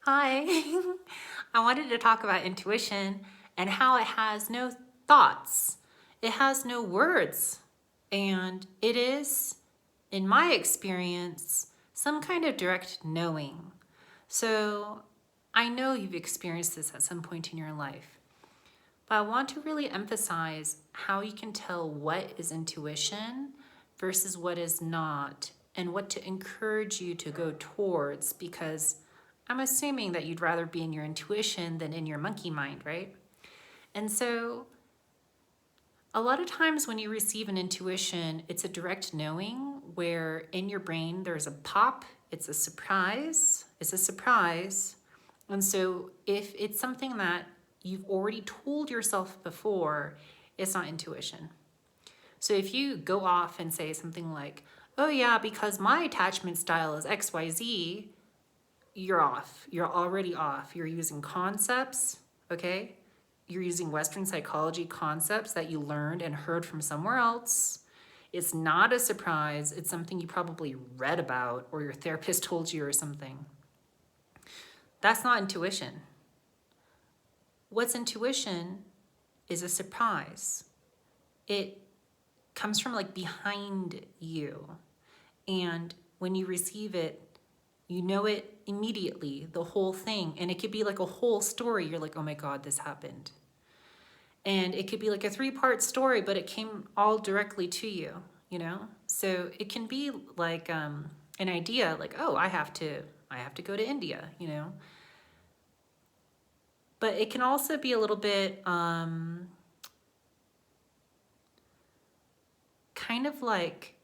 Hi. I wanted to talk about intuition and how it has no thoughts. It has no words. And it is, in my experience, some kind of direct knowing. So I know you've experienced this at some point in your life. But I want to really emphasize how you can tell what is intuition versus what is not, and what to encourage you to go towards, because I'm assuming that you'd rather be in your intuition than in your monkey mind, right? And so a lot of times when you receive an intuition, it's a direct knowing where in your brain there's a pop, it's a surprise, And so if it's something that you've already told yourself before, it's not intuition. So if you go off and say something like, oh yeah, because my attachment style is XYZ, you're off. You're already off. You're using concepts, okay? You're using Western psychology concepts that you learned and heard from somewhere else. It's not a surprise. It's something you probably read about or your therapist told you or something. That's not intuition. What's intuition is a surprise. It comes from like behind you. And when you receive it, you know it immediately, the whole thing. And it could be like a whole story. You're like, oh my God, this happened. And it could be like a 3-part story, but it came all directly to you, you know? So it can be like an idea like, oh, I have to go to India, you know? But it can also be a little bit kind of like,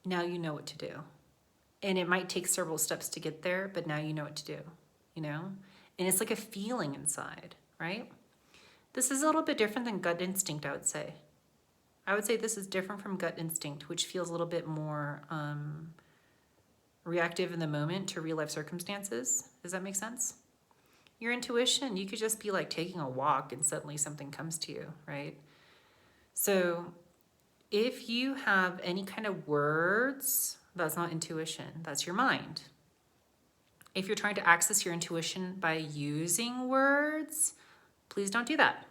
now you know what to do. And it might take several steps to get there, but now you know what to do, you know? And it's like a feeling inside, right? This is a little bit different than gut instinct, I would say. I would say this is different from gut instinct, which feels a little bit more reactive in the moment to real life circumstances. Does that make sense? Your intuition, you could just be like taking a walk and suddenly something comes to you, right? So if you have any kind of words, that's not intuition, that's your mind. If you're trying to access your intuition by using words, please don't do that.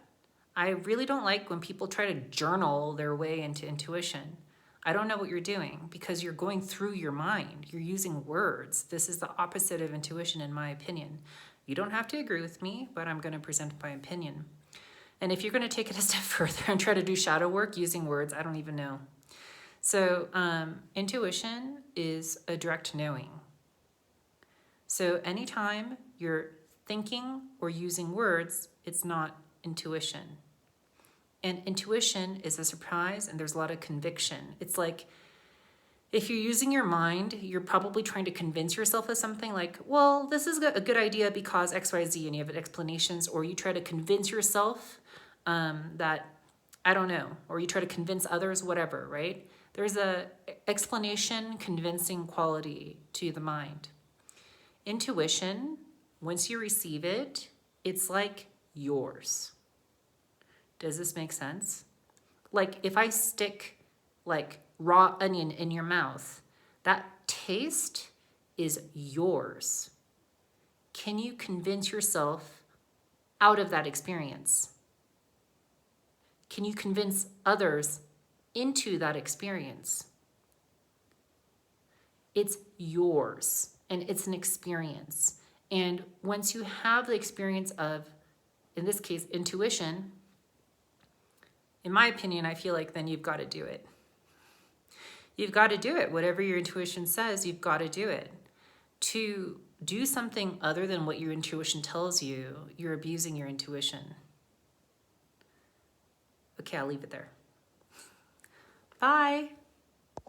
I really don't like when people try to journal their way into intuition. I don't know what you're doing because you're going through your mind. You're using words. This is the opposite of intuition, in my opinion. You don't have to agree with me, but I'm going to present my opinion. And if you're going to take it a step further and try to do shadow work using words, I don't even know. So intuition is a direct knowing. So anytime you're thinking or using words, it's not intuition. And intuition is a surprise, and there's a lot of conviction. It's like if you're using your mind, you're probably trying to convince yourself of something like, well, this is a good idea because XYZ, and you have explanations, or you try to convince yourself that, I don't know, or you try to convince others, whatever, right? There's a explanation, convincing quality to the mind. Intuition, once you receive it, it's like yours. Does this make sense? Like if I stick like raw onion in your mouth, that taste is yours. Can you convince yourself out of that experience? Can you convince others into that experience? It's yours and it's an experience. And once you have the experience of, in this case, intuition, in my opinion, I feel like then you've got to do it. You've got to do it. Whatever your intuition says, you've got to do it. To do something other than what your intuition tells you, you're abusing your intuition. Okay, I'll leave it there. Bye.